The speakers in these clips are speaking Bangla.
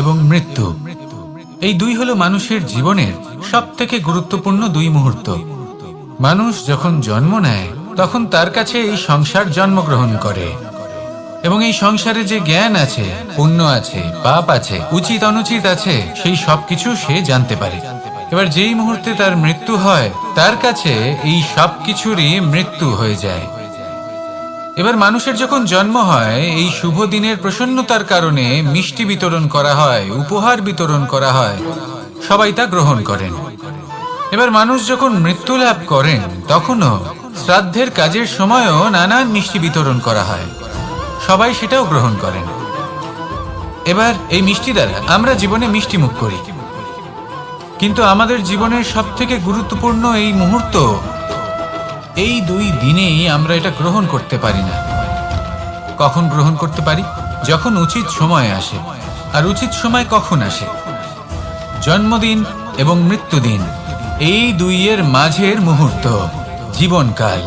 এবং মৃত্যু, এই দুই হলো মানুষের জীবনের সবথেকে গুরুত্বপূর্ণ দুই মুহূর্ত। মানুষ যখন জন্ম নেয় তখন তার কাছে এই সংসার জন্মগ্রহণ করে এবং এই সংসারে যে জ্ঞান আছে, পুণ্য আছে, পাপ আছে, উচিত অনুচিত আছে, সেই সবকিছু সে জানতে পারে। এবার যেই মুহূর্তে তার মৃত্যু হয় তার কাছে এই সবকিছুরই মৃত্যু হয়ে যায়। এবার মানুষের যখন জন্ম হয় এই শুভ দিনের প্রসন্নতার কারণে মিষ্টি বিতরণ করা হয়, উপহার বিতরণ করা হয়, সবাই তা গ্রহণ করেন। এবার মানুষ যখন মৃত্যু লাভ করেন তখনও শ্রাদ্ধের কাজের সময়ও নানান মিষ্টি বিতরণ করা হয়, সবাই সেটাও গ্রহণ করেন। এবার এই মিষ্টি দ্বারা আমরা জীবনে মিষ্টি মুখ করি, কিন্তু আমাদের জীবনের সবথেকে গুরুত্বপূর্ণ এই মুহূর্ত, এই দুই দিনেই আমরা এটা গ্রহণ করতে পারি না। কখন গ্রহণ করতে পারি? যখন উচিত সময় আসে। আর উচিত সময় কখন আসে? জন্মদিন এবং মৃত্যুদিন, এই দুইয়ের মাঝের মুহূর্ত, জীবনকাল।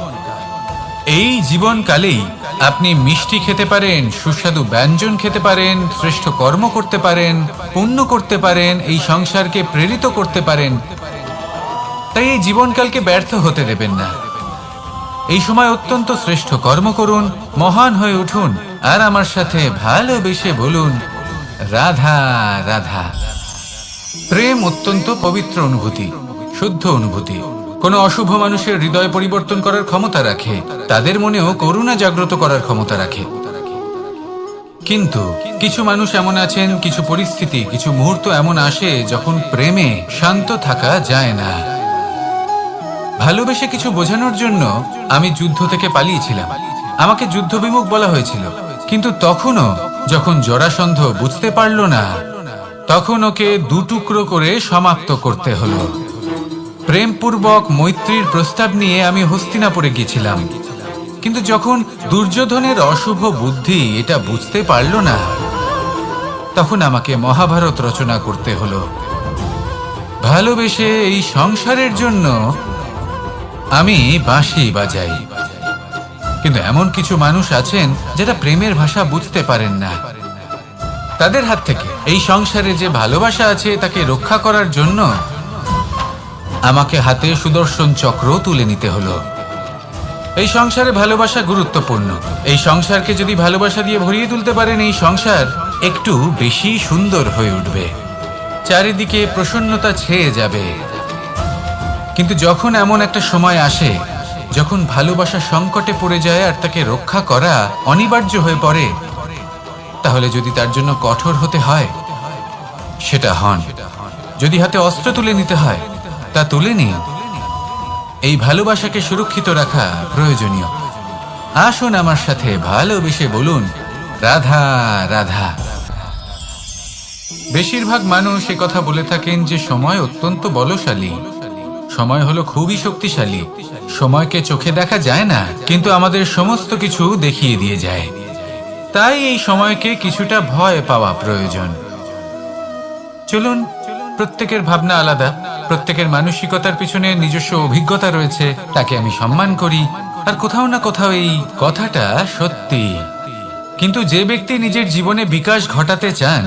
এই জীবনকালেই আপনি মিষ্টি খেতে পারেন, সুস্বাদু ব্যঞ্জন খেতে পারেন, শ্রেষ্ঠ কর্ম করতে পারেন, পুণ্য করতে পারেন, এই সংসারকে প্রেরিত করতে পারেন। তাই এই জীবনকালকে ব্যর্থ হতে দেবেন না। এই সময় অত্যন্ত শ্রেষ্ঠ কর্ম করুন, মহান হয়ে উঠুন, আর আমার সাথে ভালোবেসে বলুন, রাধা রাধা। প্রেম অত্যন্ত পবিত্র অনুভূতি, শুদ্ধ অনুভূতি। কোনো অশুভ মানুষের হৃদয় পরিবর্তন করার ক্ষমতা রাখে, তাদের মনেও করুণা জাগ্রত করার ক্ষমতা রাখে। কিন্তু কিছু মানুষ এমন আছেন, কিছু পরিস্থিতি, কিছু মুহূর্ত এমন আসে যখন প্রেমে শান্ত থাকা যায় না। ভালোবেসে কিছু বোঝানোর জন্য আমি যুদ্ধ থেকে পালিয়েছিলাম, আমাকে যুদ্ধবিমুখ বলা হয়েছিল, কিন্তু তখনও যখন জরাসন্ধ বুঝতে পারল না, তখন ওকে দুটুকরো করে সমাপ্ত করতে হলো। প্রেমপূর্বক মৈত্রীর প্রস্তাব নিয়ে আমি হস্তিনাপুরে গিয়েছিলাম, কিন্তু যখন দুর্যোধনের অশুভ বুদ্ধি এটা বুঝতে পারল না, তখন আমাকে মহাভারত রচনা করতে হলো। ভালোবেসে এই সংসারের জন্য আমি বাঁশি বাজাই, কিন্তু এমন কিছু মানুষ আছেন যারা প্রেমের ভাষা বুঝতে পারেন না। তাদের হাত থেকে এই সংসারে যে ভালোবাসা আছে তাকে রক্ষা করার জন্য আমাকে হাতে সুদর্শন চক্র তুলে নিতে হলো। এই সংসারে ভালোবাসা গুরুত্বপূর্ণ। এই সংসারকে যদি ভালোবাসা দিয়ে ভরিয়ে তুলতে পারেন, এই সংসার একটু বেশি সুন্দর হয়ে উঠবে, চারিদিকে প্রসন্নতা ছেয়ে যাবে। কিন্তু যখন এমন একটা সময় আসে যখন ভালোবাসা সংকটে পড়ে যায় আর তাকে রক্ষা করা অনিবার্য হয়ে পড়ে, তাহলে যদি তার জন্য কঠোর হতে হয় সেটা হন, যদি হাতে অস্ত্র তুলে নিতে হয় তা তুলে নিন। এই ভালোবাসাকে সুরক্ষিত রাখা প্রয়োজনীয়। আসুন আমার সাথে ভালোবেসে বলুন, রাধা রাধা। বেশিরভাগ মানুষ এ কথা বলে থাকেন যে সময় অত্যন্ত বলশালী, সময় হলো খুবই শক্তিশালী। সময়কে চোখে দেখা যায় না, কিন্তু আমাদের সমস্ত কিছু দেখিয়ে দিয়ে যায়। তাই এই সময়কে কিছুটা ভয় পাওয়া প্রয়োজন। চলুন, প্রত্যেকের ভাবনা আলাদা, প্রত্যেকের মানসিকতার পিছনে নিজস্ব অভিজ্ঞতা রয়েছে, তাকে আমি সম্মান করি। আর কোথাও না কোথাও এই কথাটা সত্যি। কিন্তু যে ব্যক্তি নিজের জীবনে বিকাশ ঘটাতে চান,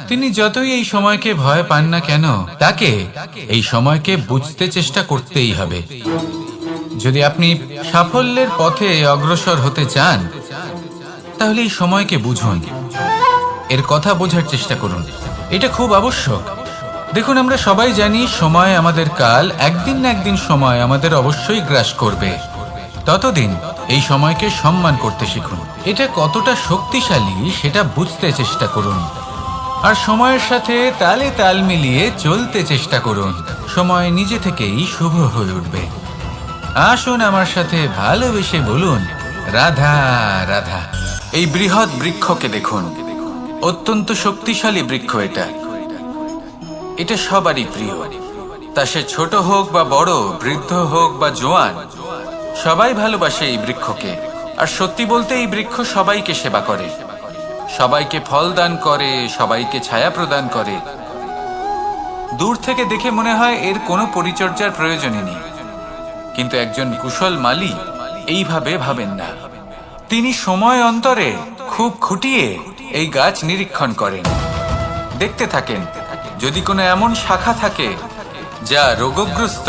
তিনি যতই এই সময়কে ভয় পান না কেন, তাকে এই সময়কে বুঝতে চেষ্টা করতেই হবে। যদি আপনি সাফল্যের পথে অগ্রসর হতে চান, তাহলে এই সময়কে বুঝুন, এর কথা বোঝার চেষ্টা করুন। এটা খুব আবশ্যক। দেখুন, আমরা সবাই জানি সময় আমাদের কাল, একদিন না একদিন সময় আমাদের অবশ্যই গ্রাস করবে। ততদিন এই সময়কে সম্মান করতে শিখুন। এটা কতটা শক্তিশালী সেটা বুঝতে চেষ্টা করুন, আর সময়ের সাথে তালে তাল মিলিয়ে চলতে চেষ্টা করুন। সময় নিজে থেকেই শুভ হয়ে উঠবে। আসুন আমার সাথে ভালোবেসে বলুন, রাধা রাধা। এই বৃহৎ বৃক্ষকে দেখুন, অত্যন্ত শক্তিশালী বৃক্ষ। এটা সবারই প্রিয়, তা সে ছোট হোক বা বড়, বৃদ্ধ হোক বা জোয়ান, সবাই ভালোবাসে এই বৃক্ষকে। আর সত্যি বলতে এই বৃক্ষ সবাইকে সেবা করে, সবাইকে ফল দান করে, সবাইকে ছায়া প্রদান করে। দূর থেকে দেখে মনে হয় এর কোনো পরিচর্যার প্রয়োজনই নেই, কিন্তু একজন কুশল মালী এইভাবে ভাবেন না। তিনি সময় অন্তরে খুব খুঁটিয়ে এই গাছ নিরীক্ষণ করেন। দেখতে থাকেন। যদি কোনো এমন শাখা থাকে যা রোগগ্রস্ত,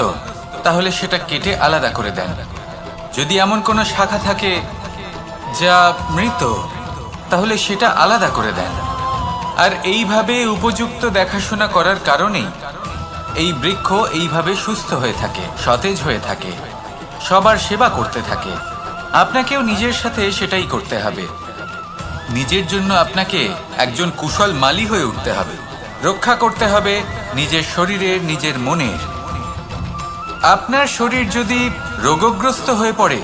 তাহলে সেটা কেটে আলাদা করে দেন। যদি এমন কোনো শাখা থাকে যা মৃত, তাহলে সেটা আলাদা করে দেন। আর এইভাবে উপযুক্ত দেখাশোনা করার কারণেই এই বৃক্ষ এইভাবে সুস্থ হয়ে থাকে, সতেজ হয়ে থাকে, সবার সেবা করতে থাকে। আপনাকেও নিজের সাথে সেটাই করতে হবে। নিজের জন্য আপনাকে একজন কুশল মালী হয়ে উঠতে হবে। রক্ষা করতে হবে নিজের শরীরের, নিজের মনের। আপনার শরীর যদি রোগগ্রস্ত হয়ে পড়ে,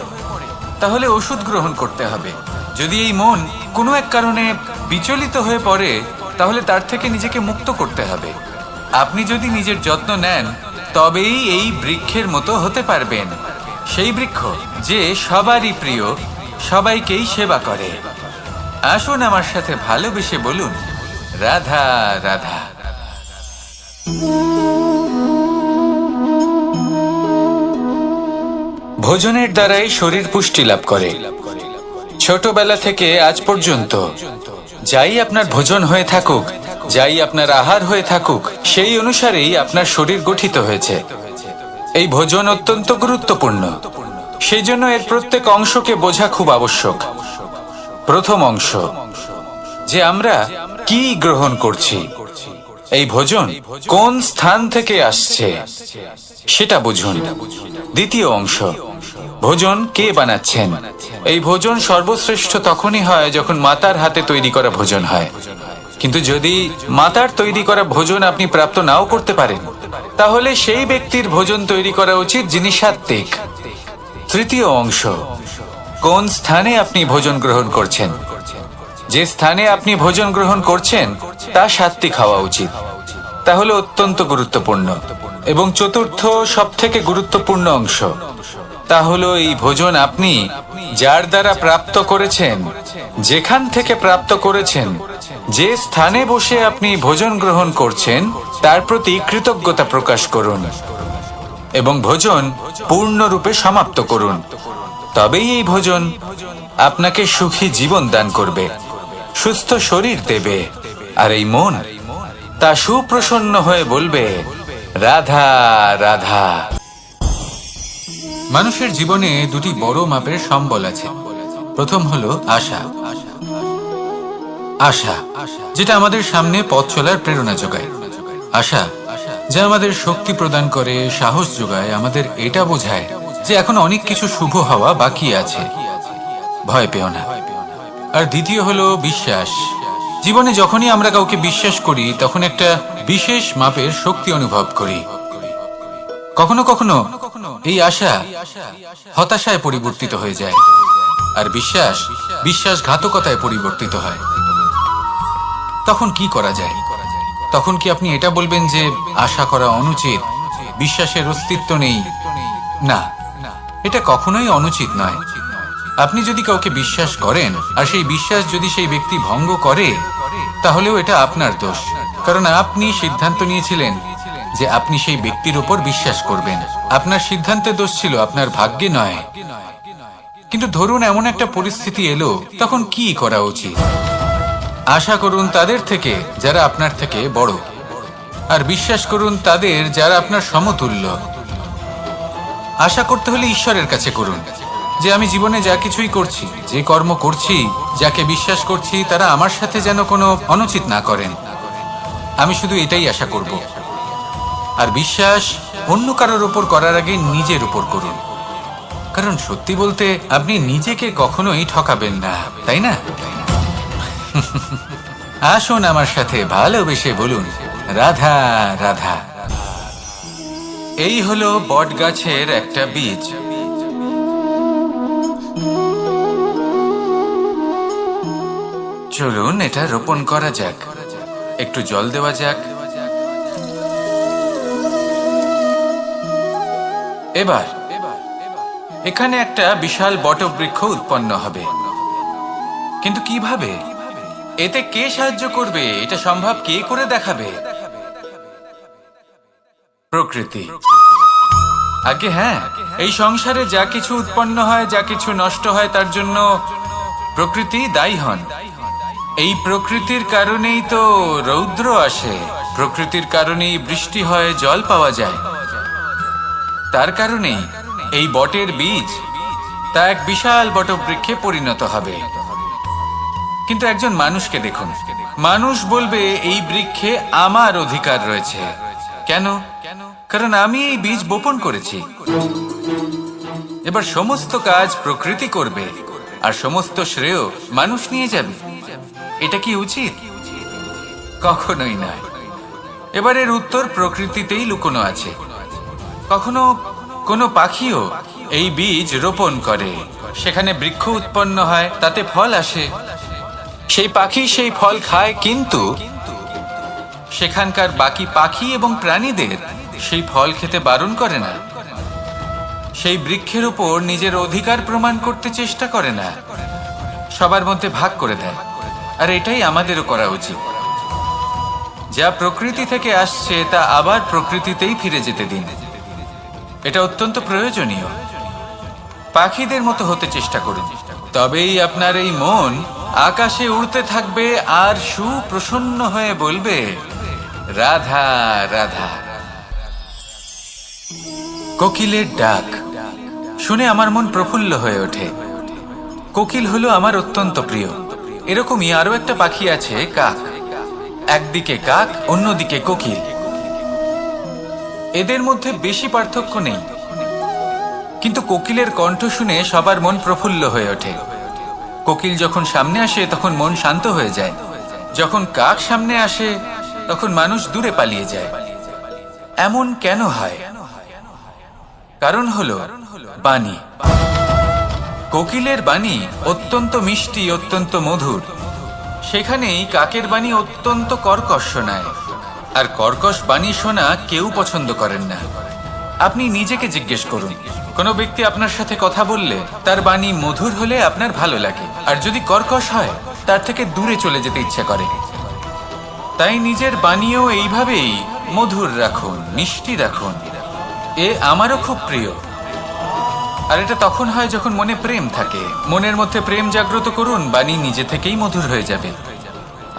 তাহলে ওষুধ গ্রহণ করতে হবে। যদি এই মন কোনো এক কারণে বিচলিত হয়ে পড়ে, তাহলে তার থেকে নিজেকে মুক্ত করতে হবে। আপনি যদি নিজের যত্ন নেন, তবেই এই বৃক্ষের মতো হতে পারবেন। সেই বৃক্ষ যে সবারই প্রিয়, সবাইকেই সেবা করে। আসুন আমার সাথে ভালোবেসে বলুন, রাধা রাধা। ভোজনের দ্বারাই শরীর পুষ্টি লাভ করে। ছোটবেলা থেকে আজ পর্যন্ত যাই আপনার ভোজন হয়ে থাকুক, যাই আপনার আহার হয়ে থাকুক, সেই অনুসারেই আপনার শরীর গঠিত হয়েছে। এই ভোজন অত্যন্ত গুরুত্বপূর্ণ। সেই জন্য এর প্রত্যেক অংশকে বোঝা খুব আবশ্যক। প্রথম অংশ, যে আমরা কি গ্রহণ করছি, এই ভোজন কোন স্থান থেকে আসছে সেটা বুঝুন। দ্বিতীয় অংশ, ভোজন কে বানাচ্ছেন। এই ভোজন সর্বশ্রেষ্ঠ তখনই হয় যখন মাতার হাতে তৈরি করা ভোজন হয়। কিন্তু যদি মাতার তৈরি করা ভোজন আপনি প্রাপ্ত নাও করতে পারেন, তাহলে সেই ব্যক্তির ভোজন তৈরি করা উচিত যিনি সাত্ত্বিক। তৃতীয় অংশ, কোন স্থানে আপনি ভোজন গ্রহণ করছেন। যে স্থানে আপনি ভোজন গ্রহণ করছেন তা সাত্ত্বিক হওয়া উচিত। তাহলে অত্যন্ত গুরুত্বপূর্ণ। এবং চতুর্থ সবথেকে গুরুত্বপূর্ণ অংশ, তা হলো এই ভোজন আপনি যার দ্বারা প্রাপ্ত করেছেন, যেখান থেকে প্রাপ্ত করেছেন, যে স্থানে বসে আপনি ভোজন গ্রহণ করছেন, তার প্রতি কৃতজ্ঞতা প্রকাশ করুন এবং ভোজন পূর্ণরূপে সমাপ্ত করুন। তবেই এই ভোজন আপনাকে সুখী জীবন দান করবে, সুস্থ শরীর দেবে, আর এই মন তা সুপ্রসন্ন হয়ে বলবে, রাধা রাধা। মানুষের জীবনে দুটি বড় মাপের সম্বল আছে। প্রথম হলো আশা। আশা, যেটা আমাদের সামনে পথ চলার প্রেরণা যোগায়। আশা যা আমাদের শক্তি প্রদান করে, সাহস যোগায়, আমাদের এটা বোঝায় যে এখন অনেক কিছু শুভ হওয়া বাকি আছে, ভয় পেও না। আর দ্বিতীয় হলো বিশ্বাস। জীবনে যখনই আমরা কাউকে বিশ্বাস করি, তখন একটা বিশেষ মাপের শক্তি অনুভব করি। কখনো কখনো এই আশা হতাশায় পরিবর্তিত হয়ে যায়, আর বিশ্বাস বিশ্বাসঘাতকতায় পরিবর্তিত হয়। তখন কি করা যায়? তখন কি আপনি এটা বলবেন যে আশা করা অনুচিত, বিশ্বাসের অস্তিত্ব নেই? না, এটা কখনোই অনুচিত নয়। আপনি যদি কাউকে বিশ্বাস করেন আর সেই বিশ্বাস যদি সেই ব্যক্তি ভঙ্গ করে, তাহলেও এটা আপনার দোষ, কারণ আপনি সিদ্ধান্ত নিয়েছিলেন যে আপনি সেই ব্যক্তির উপর বিশ্বাস করবেন। আপনার সিদ্ধান্তে দোষ ছিল, আপনার ভাগ্যে নয়। কিন্তু ধরুন এমন একটা পরিস্থিতি এলো, তখন কি করা উচিত? আশা করুন তাদের থেকে যারা আপনার থেকে বড়, আর বিশ্বাস করুন তাদের যারা আপনার সমতুল্য। আশা করতে হলে ঈশ্বরের কাছে করুন যে আমি জীবনে যা কিছুই করছি, যে কর্ম করছি, যাকে বিশ্বাস করছি, তারা আমার সাথে যেন কোনো অনুচিত না করেন। আমি শুধু এটাই আশা করব। আর বিশ্বাস অন্য কারোর উপর করার আগে নিজের উপর করুন, কারণ সত্যি বলতে আপনি নিজেকে কখনোই ঠকাবেন না, তাই না? আসুন আমার সাথে ভালোবেসে বলুন, রাধা রাধা। এই হলো বট গাছের একটা বীজ। চলুন এটা রোপণ করা যাক। একটু জল দেওয়া যাক। এবার এখানে একটা বিশাল বটবৃক্ষ উৎপন্ন হবে। কিন্তু কিভাবে? এতে কে সাহায্য করবে? এটা সম্ভব কে করে দেখাবে? প্রকৃতি। আগে হ্যাঁ, এই সংসারে যা কিছু উৎপন্ন হয়, যা কিছু নষ্ট হয়, তার জন্য প্রকৃতি দায়ী হন। এই প্রকৃতির কারণেই তো রৌদ্র আসে, প্রকৃতির কারণেই বৃষ্টি হয়, জল পাওয়া যায়। তার কারণেই এই বটের বীজ তা এক বিশাল বটবৃক্ষে পরিণত হবে। কিন্তু একজন মানুষকে দেখুন, মানুষ বলবে এই বৃক্ষে আমার অধিকার রয়েছে। কেন? কারণ আমি এই বীজ বপন করেছি। এবার সমস্ত কাজ প্রকৃতি করবে আর সমস্ত শ্রেয় মানুষ নিয়ে যাবে। এটা কি উচিত? কখনোই নয়। এবার এর উত্তর প্রকৃতিতেই লুকোনো আছে। কখনো কোনো পাখিও এই বীজ রোপণ করে, সেখানে বৃক্ষ উৎপন্ন হয়, তাতে ফল আসে, সেই পাখি সেই ফল খায়, কিন্তু সেখানকার বাকি পাখি এবং প্রাণীদের সেই ফল খেতে বারণ করে না। সেই বৃক্ষের উপর নিজের অধিকার প্রমাণ করতে চেষ্টা করে না, সবার মধ্যে ভাগ করে দেয়। আর এটাই আমাদেরও করা উচিত। যা প্রকৃতি থেকে আসছে তা আবার প্রকৃতিতেই ফিরে যেতে দিন। এটা অত্যন্ত প্রয়োজনীয়। পাখিদের মতো হতে চেষ্টা করুন, তবেই আপনার এই মন আকাশে উড়তে থাকবে আর সুপ্রসন্ন হয়ে বলবে, রাধা রাধা। কোকিলের ডাক শুনে আমার মন প্রফুল্ল হয়ে ওঠে। কোকিল হলো আমার অত্যন্ত প্রিয়। এরকমই আরো একটা পাখি আছে, কাক। একদিকে কাক, অন্যদিকে কোকিল। এদের মধ্যে বেশি পার্থক্য নেই, কিন্তু কোকিলের কণ্ঠ শুনে সবার মন প্রফুল্ল হয়ে ওঠে। কোকিল যখন সামনে আসে তখন মন শান্ত হয়ে যায়। যখন কাক সামনে আসে তখন মানুষ দূরে পালিয়ে যায়। এমন কেন হয়? কারণ হলো বাণী। কোকিলের বাণী অত্যন্ত মিষ্টি, অত্যন্ত মধুর। সেখানেই কাকের বাণী অত্যন্ত কর্কশ শোনায়। আর কর্কশ বাণী শোনা কেউ পছন্দ করেন না। আপনি নিজেকে জিজ্ঞেস করুন, কোনো ব্যক্তি আপনার সাথে কথা বললে তার বাণী মধুর হলে আপনার ভালো লাগে, আর যদি কর্কশ হয় তার থেকে দূরে চলে যেতে ইচ্ছা করে। তাই নিজের বাণীও এইভাবেই মধুর রাখুন, মিষ্টি রাখুন। এ আমারও খুব প্রিয়। আর এটা তখন হয় যখন মনে প্রেম থাকে। মনের মধ্যে প্রেম জাগ্রত করুন, বাণী নিজে থেকেই মধুর হয়ে যাবে।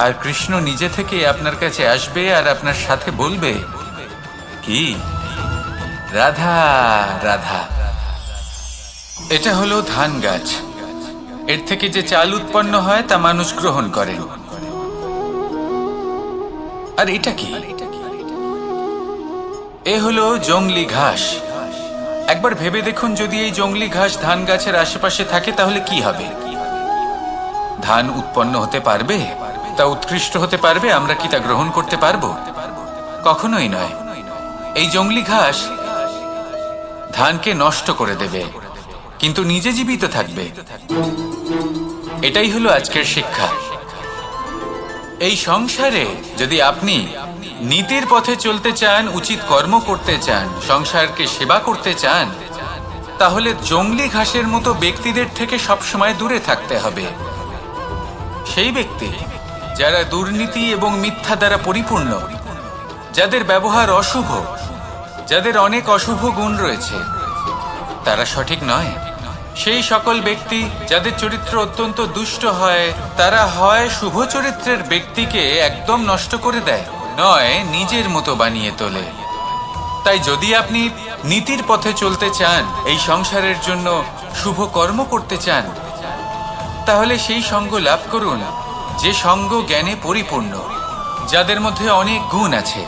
আর কৃষ্ণ নিজে থেকে আপনার কাছে আসবে আর আপনার সাথে বলবে, কি রাধা রাধা। এটা হলো ধান গাছ। এর থেকে যে চাল উৎপন্ন হয় তা মানুষ গ্রহণ করেন। আর এটা কি? এ হলো জংলি ঘাস। একবার ভেবে দেখুন, যদি এই জংলি ঘাস ধান গাছের আশেপাশে থাকে তাহলে কি হবে? ধান উৎপন্ন হতে পারবে? তা উৎকৃষ্ট হতে পারবে? আমরা কি তা গ্রহণ করতে পারবো? কখনোই নয়। এই জংলি ঘাস ধানকে নষ্ট করে দেবে, কিন্তু নিজে জীবিত থাকবে। এটাই হলো আজকের শিক্ষা। এই সংসারে যদি আপনি নীতির পথে চলতে চান, উচিত কর্ম করতে চান, সংসারকে সেবা করতে চান, তাহলে জংলি ঘাসের মতো ব্যক্তিদের থেকে সবসময় দূরে থাকতে হবে। সেই ব্যক্তি যারা দুর্নীতি এবং মিথ্যা দ্বারা পরিপূর্ণ, যাদের ব্যবহার অশুভ, যাদের অনেক অশুভ গুণ রয়েছে, তারা সঠিক নয়। সেই সকল ব্যক্তি যাদের চরিত্র অত্যন্ত দুষ্ট হয়, তারা হয় শুভ চরিত্রের ব্যক্তিকে একদম নষ্ট করে দেয়, নয় নিজের মতো বানিয়ে তোলে। তাই যদি আপনি নীতির পথে চলতে চান, এই সংসারের জন্য শুভ কর্ম করতে চান, তাহলে সেই সঙ্গ লাভ করুন যে সঙ্গ জ্ঞানে পরিপূর্ণ, যাদের মধ্যে অনেক গুণ আছে,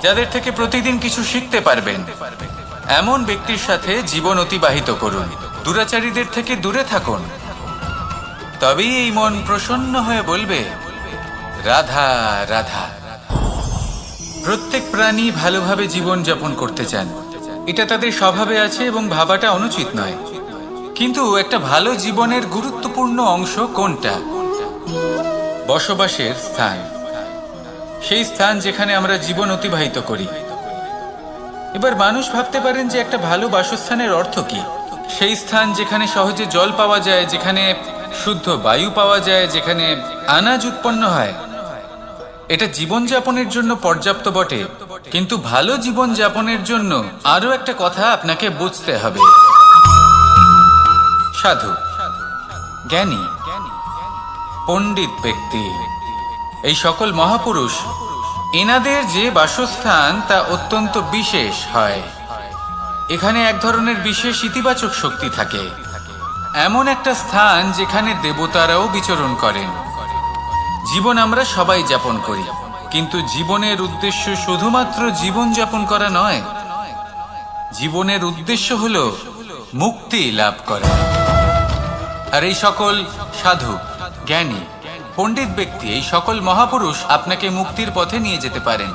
যাদের থেকে প্রতিদিন কিছু শিখতে পারবেন। এমন ব্যক্তির সাথে জীবন অতিবাহিত করুন। দুরাচারীদের থেকে দূরে থাকুন। তবেই এই মন প্রসন্ন হয়ে বলবে, রাধা রাধা। প্রত্যেক প্রাণী ভালোভাবে জীবন যাপন করতে চান, এটা তাদের স্বভাবে আছে এবং ভাবাটা অনুচিত নয়। কিন্তু একটা ভালো জীবনের গুরুত্বপূর্ণ অংশ কোনটা? বসবাসের স্থান। সেই স্থান যেখানে আমরা জীবন অতিবাহিত করি। এবার মানুষ ভাবতে পারেন যে একটা ভালো বাসস্থানের অর্থ কি? সেই স্থান যেখানে সহজে জল পাওয়া যায়, যেখানে শুদ্ধ বায়ু পাওয়া যায়, যেখানে আনাজ উৎপন্ন হয়। এটা জীবনযাপনের জন্য পর্যাপ্ত বটে, কিন্তু ভালো জীবনযাপনের জন্য আরো একটা কথা আপনাকে বুঝতে হবে। সাধু, জ্ঞানী, পণ্ডিত ব্যক্তি। এই সকল মহাপুরুষ, এনাদের যে বাসস্থান তা অত্যন্ত বিশেষ হয়। এখানে এক ধরনের বিশেষ ইতিবাচক শক্তি থাকে, এমন একটা স্থান যেখানে দেবতারাও বিচরণ করেন। জীবন আমরা সবাই যাপন করি, কিন্তু জীবনের উদ্দেশ্য শুধুমাত্র জীবন যাপন করা নয়। জীবনের উদ্দেশ্য হলো মুক্তি লাভ করা। আর এই সকল সাধু, জ্ঞানী, পণ্ডিত ব্যক্তি, এই সকল মহাপুরুষ আপনাকে মুক্তির পথে নিয়ে যেতে পারেন।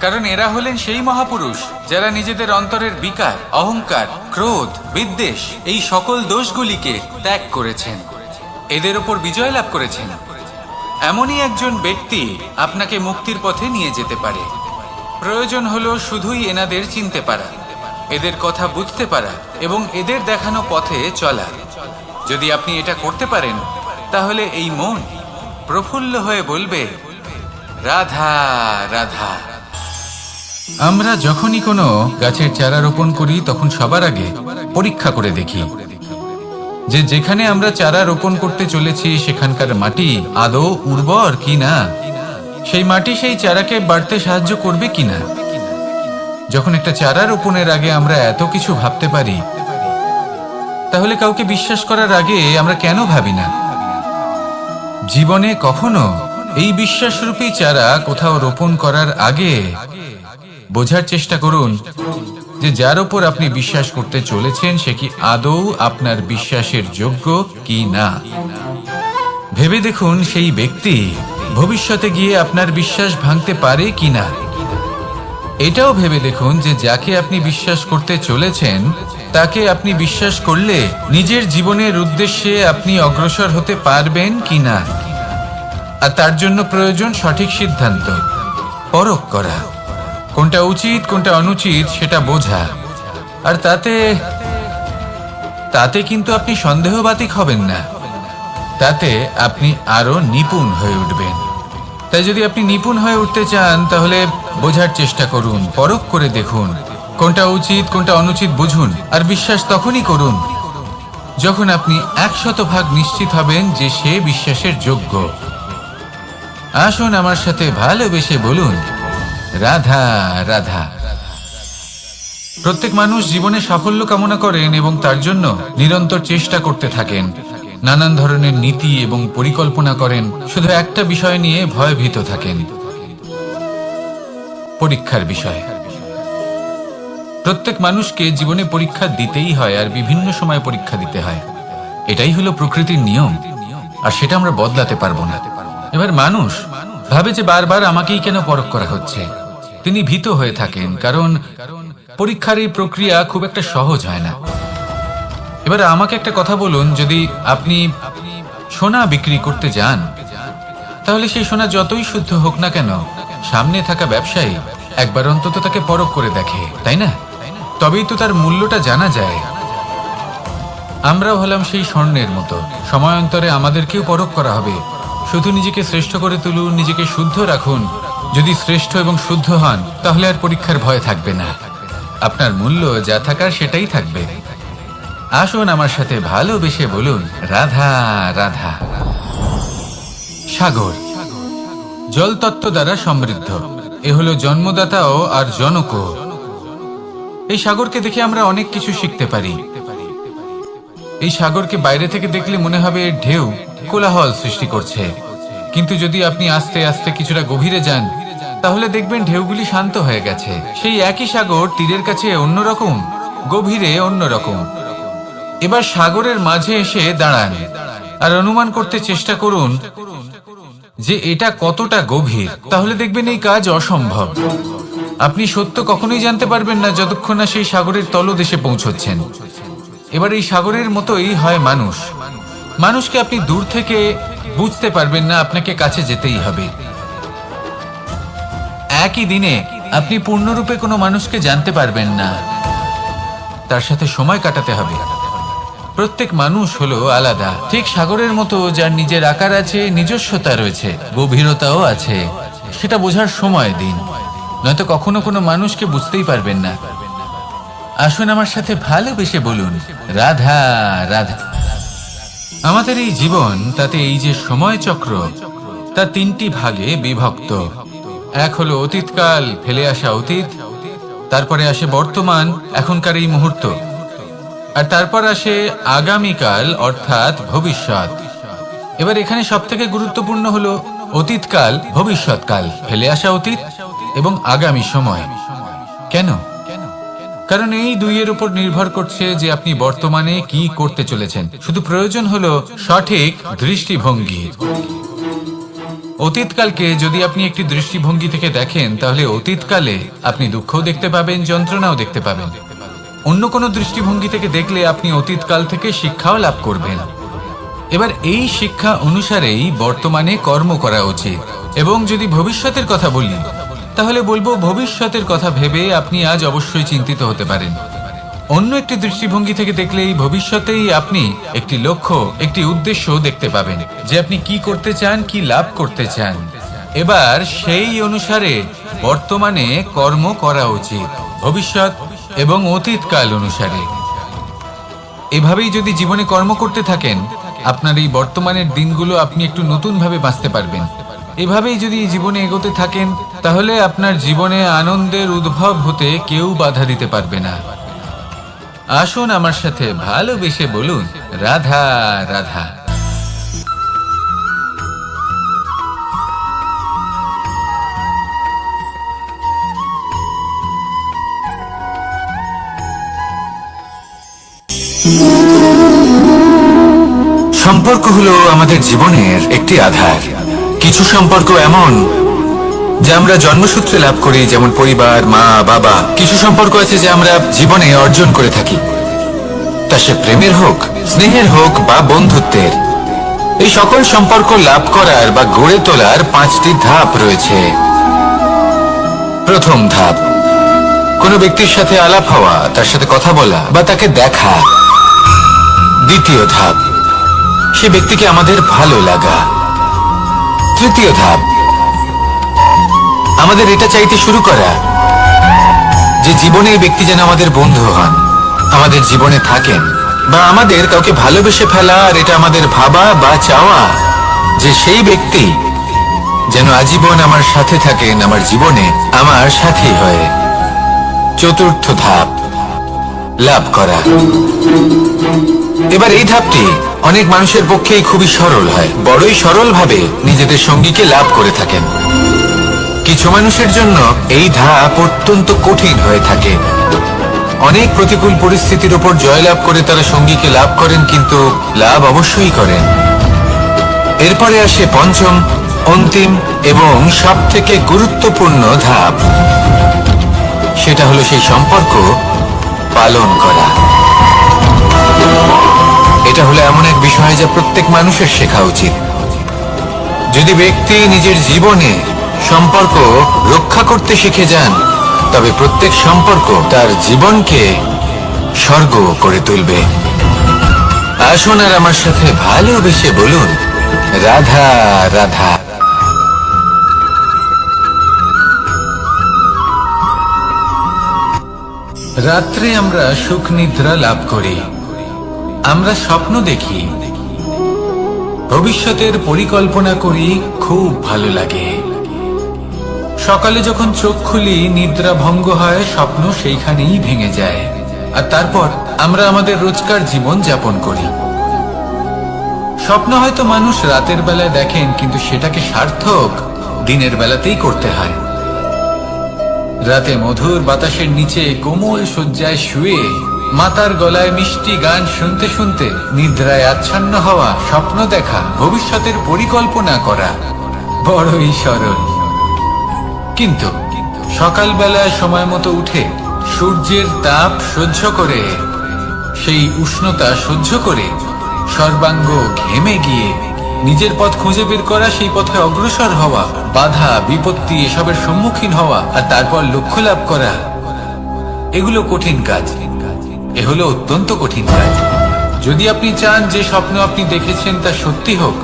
কারণ এরা হলেন সেই মহাপুরুষ যারা নিজেদের অন্তরের বিকার, অহংকার, ক্রোধ, বিদ্বেষ এই সকল দোষগুলিকে ত্যাগ করেছেন, এদের ওপর বিজয় লাভ করেছেন। এমনই একজন ব্যক্তি আপনাকে মুক্তির পথে নিয়ে যেতে পারে। প্রয়োজন হলো শুধুই এনাদের চিনতে পারা, এদের কথা বুঝতে পারা এবং এদের দেখানো পথে চলা। যদি আপনি এটা করতে পারেন, তাহলে এই মন প্রফুল্ল হয়ে বলবে, রাধা রাধা। আমরা যখনই কোনো গাছের চারা রোপণ করি, তখন সবার আগে পরীক্ষা করে দেখি যে যেখানে আমরা চারা রোপণ করতে চলেছি সেখানকার মাটি আদৌ উর্বর কিনা, সেই মাটি সেই চারাকে বাড়তে সাহায্য করবে কিনা। যখন একটা চারা রোপণের আগে আমরা এত কিছু ভাবতে পারি, তাহলে কাউকে বিশ্বাস করার আগে আমরা কেন ভাবি না? জীবনে কখনো এই বিশ্বাসরূপী চারা কোথাও রোপণ করার আগে বোঝার চেষ্টা করুন যে যার উপর আপনি বিশ্বাস করতে চলেছেন সে কি আদৌ আপনার বিশ্বাসের যোগ্য কি না। ভেবে দেখুন সেই ব্যক্তি ভবিষ্যতে গিয়ে আপনার বিশ্বাস ভাঙতে পারে কিনা। এটাও ভেবে দেখুন যে যাকে আপনি বিশ্বাস করতে চলেছেন তাকে আপনি বিশ্বাস করলে নিজের জীবনের উদ্দেশ্যে আপনি অগ্রসর হতে পারবেন কিনা। আর তার জন্য প্রয়োজন সঠিক সিদ্ধান্ত, পরখ করা, কোনটা উচিত কোনটা অনুচিত সেটা বোঝা। আর তাতে কিন্তু আপনি সন্দেহবাতিক হবেন না, তাতে আপনি আরো নিপুণ হয়ে উঠবেন। তাই যদি আপনি নিপুণ হয়ে উঠতে চান, তাহলে বোঝার চেষ্টা করুন, পরখ করে দেখুন, কোনটা উচিত কোনটা অনুচিত বুঝুন। আর বিশ্বাস তখনই করুন যখন আপনি 100% নিশ্চিত হবেন যে সে বিশ্বাসের যোগ্য। আসুন আমার সাথে ভালোবেসে বলুন, রাধা রাধা। প্রত্যেক মানুষ জীবনে সাফল্য কামনা করেন এবং তার জন্য নিরন্তর চেষ্টা করতে থাকেন, নানান ধরনের নীতি এবং পরিকল্পনা করেন। শুধু একটা বিষয় নিয়ে ভয়ভীত থাকেন, পরীক্ষার বিষয়। প্রত্যেক মানুষকে জীবনে পরীক্ষা দিতেই হয়, আর বিভিন্ন সময় পরীক্ষা দিতে হয়। এটাই হলো প্রকৃতির নিয়ম, আর সেটা আমরা বদলাতে পারবো না। এবার মানুষ ভাবে যে বারবার আমাকেই কেন পরখ করা হচ্ছে। তিনি ভীত হয়ে থাকেন, কারণ পরীক্ষার এই প্রক্রিয়া খুব একটা সহজ হয় না। এবার আমাকে একটা কথা বলুন, যদি আপনি সোনা বিক্রি করতে যান, তাহলে সেই সোনা যতই শুদ্ধ হোক না কেন, সামনে থাকা ব্যবসায়ী একবার অন্তত তাকে পরখ করে দেখে, তাই না? তবেই তো তার মূল্যটা জানা যায়। আমরাও হলাম সেই স্বর্ণের মতো, সময়ান্তরে আমাদেরকেও পরখ করা হবে। শুধু নিজেকে শ্রেষ্ঠ করে তুলুন, নিজেকে শুদ্ধ রাখুন। যদি শ্রেষ্ঠ এবং শুদ্ধ হন, তাহলে আর পরীক্ষার ভয় থাকবে না। আপনার মূল্য যা থাকার সেটাই থাকবে। আসুন আমার সাথে ভালোবেসে বলুন, রাধা রাধা। সাগর জলতত্ত্ব দ্বারা সমৃদ্ধ, এ হলো জন্মদাতাও আর জনকও। এই সাগরকে দেখে আমরা অনেক কিছু শিখতে পারি। এই সাগরকে বাইরে থেকে দেখলে মনে হবে ঢেউ কোলাহল সৃষ্টি করছে, কিন্তু যদি আপনি আস্তে আস্তে কিছুটা গভীরে যান, তাহলে দেখবেন ঢেউগুলি শান্ত হয়ে গেছে। সেই একই সাগর তীরের কাছে অন্যরকম, গভীরে অন্যরকম। এবার সাগরের মাঝে এসে দাঁড়ান আর অনুমান করতে চেষ্টা করুন যে এটা কতটা গভীর। তাহলে দেখবেন এই কাজ অসম্ভব। আপনি সত্য কখনোই জানতে পারবেন না যতক্ষণ না সেই সাগরের তলদেশে পৌঁছচ্ছেন। এবার এই সাগরের মতোই হয় মানুষ। মানুষকে আপনি দূর থেকে বুঝতে পারবেন না, আপনাকে কাছে যেতেই হবে। একই দিনে আপনি পূর্ণরূপে কোনো মানুষকে জানতে পারবেন না, তার সাথে সময় কাটাতে হবে। প্রত্যেক মানুষ হলো আলাদা, ঠিক সাগরের মতো, যার নিজের আকার আছে, নিজস্বতা রয়েছে, গভীরতাও আছে। সেটা বোঝার সময় দিন, নয়তো কখনো কোনো মানুষকে বুঝতেই পারবেন না। আসুন আমার সাথে ভালোবেসে বলুন, রাধা রাধা। আমাদের এই জীবন, তাতে এই যে সময় চক্র, তা তিনটি ভাগে বিভক্ত। এক হলো অতীতকাল, ফেলে আসা অতীত, তারপরে আসে বর্তমান, এখনকার এই মুহূর্ত, আর তারপর আসে আগামীকাল অর্থাৎ ভবিষ্যৎ। এবার এখানে সবথেকে গুরুত্বপূর্ণ হলো অতীতকাল, ভবিষ্যৎকাল, ফেলে আসা অতীত এবং আগামী সময়। কেন? কারণ এই দুইয়ের উপর নির্ভর করছে যে আপনি বর্তমানে কি করতে চলেছেন। শুধু প্রয়োজন হলো সঠিক দৃষ্টিভঙ্গির। অতীতকালকে যদি আপনি একটি দৃষ্টিভঙ্গি থেকে দেখেন, তাহলে অতীতকালে আপনি দুঃখও দেখতে পাবেন, যন্ত্রণাও দেখতে পাবেন। অন্য কোনো দৃষ্টিভঙ্গি থেকে দেখলে আপনি অতীতকাল থেকে শিক্ষাও লাভ করবেন। এবার এই শিক্ষা অনুসারেই বর্তমানে কর্ম করা উচিত। এবং যদি ভবিষ্যতের কথা বলি, তাহলে বলবো ভবিষ্যতের কথা ভেবে আপনি আজ অবশ্যই চিন্তিত হতে পারেন। অন্য একটি দৃষ্টিভঙ্গি থেকে দেখলে এই ভবিষ্যতেই আপনি একটি লক্ষ্য, একটি উদ্দেশ্য দেখতে পাবেন, যে আপনি কি করতে চান, কি লাভ করতে চান। এবার সেই অনুসারে বর্তমানে কর্ম করা উচিত, ভবিষ্যৎ এবং অতীতকাল অনুসারে। এভাবেই যদি জীবনে কর্ম করতে থাকেন, আপনার এই বর্তমানের দিনগুলো আপনি একটু নতুনভাবে বাঁচতে পারবেন। এভাবেই যদি জীবনে এগোতে থাকেন, তাহলে আপনার জীবনে আনন্দের উদ্ভব হতে কেউ বাধা দিতে পারবে না। আসুন আমার সাথে ভালোবেসে বলুন, রাধা রাধা। সম্পর্ক হলো আমাদের জীবনের একটি আধার। কিছু সম্পর্ক এমন যা আমরা জন্মসূত্রে লাভ করি, যেমন পরিবার, মা, বাবা। কিছু সম্পর্ক আছে যে আমরা জীবনে অর্জন করে থাকি, তা সে প্রেমের হোক, স্নেহের হোক বা বন্ধুত্বের। এই সকল সম্পর্ক লাভ করার বা গড়ে তোলার 5টি ধাপ রয়েছে। প্রথম ধাপ, কোনো ব্যক্তির সাথে আলাপ হওয়া, তার সাথে কথা বলা বা তাকে দেখা। দ্বিতীয় ধাপ, সে ব্যক্তিকে আমাদের ভালো লাগা। তৃতীয় ধাপ, আমাদের এটা চাইতে শুরু করা যে জীবনে এই ব্যক্তি যেন আমাদের বন্ধু হন, আমাদের জীবনে থাকেন, বা আমাদের কাউকে ভালোবেসে ফেলা, আর এটা আমাদের ভাবা বা চাওয়া যে সেই ব্যক্তি যেন আজীবন আমার সাথে থাকেন, আমার জীবনে আমার সাথী হয়ে। চতুর্থ ধাপ, লাভ করা। এবার এই ধাপটি অনেক মানুষের পক্ষেই খুবই সরল হয়, বড়ই সরলভাবে নিজেদের সঙ্গীকে লাভ করে থাকেন। কিছু মানুষের জন্য এই ধাপ অত্যন্ত কঠিন হয়ে থাকে। অনেক প্রতিকূল পরিস্থিতির উপর জয়লাভ করে তারা সঙ্গীকে লাভ করেন, কিন্তু লাভ অবশ্যই করেন। এরপরে আসে পঞ্চম, অন্তিম এবং সবথেকে গুরুত্বপূর্ণ ধাপ। সেটা হলো সেই সম্পর্ক পালন করা। এটা হলো এমন এক বিষয় যা প্রত্যেক মানুষের শেখা উচিত। যদি ব্যক্তি নিজের জীবনে সম্পর্ক রক্ষা করতে শিখে যান, তবে প্রত্যেক সম্পর্ক তার জীবনকে স্বর্গ করে তুলবে। আসুন আর আমার সাথে ভালোবেসে বলুন, রাধা রাধা। রাত্রে আমরা সুখ নিদ্রা লাভ করি, আমরা স্বপ্ন দেখি, ভবিষ্যতের পরিকল্পনা করি, খুব ভালো লাগে। সকালে যখন চোখ খুলি, নিদ্রা ভঙ্গ হয়, স্বপ্ন সেইখানেই ভেঙে যায়, আর তারপর আমরা আমাদের রোজকার জীবন যাপন করি। স্বপ্ন হয়তো মানুষ রাতের বেলায় দেখেন, কিন্তু সেটাকে সার্থক দিনের বেলাতেই করতে হয়। রাতে মধুর বাতাসের নিচে কোমল শয্যায় শুয়ে মাতার গলায় মিষ্টি গান শুনতে শুনতে নিদ্রায় আচ্ছন্ন হওয়া, স্বপ্ন দেখা, ভবিষ্যতের পরিকল্পনা করা বড়ই সরল। কিন্তু সকালবেলায় সময় মতো উঠে সূর্যের তাপ সহ্য করে, সেই উষ্ণতা সহ্য করে সর্বাঙ্গ ঘেমে গিয়ে নিজের পথ খুঁজে বের করা, সেই পথে অগ্রসর হওয়া, বাধা বিপত্তি এসবের সম্মুখীন হওয়া, আর তারপর লক্ষ্য লাভ করা, এগুলো কঠিন কাজ। এ হলো অত্যন্ত কঠিন কাজ। যদি আপনি চান যে স্বপ্ন আপনি দেখেছেন তা সত্যি হোক,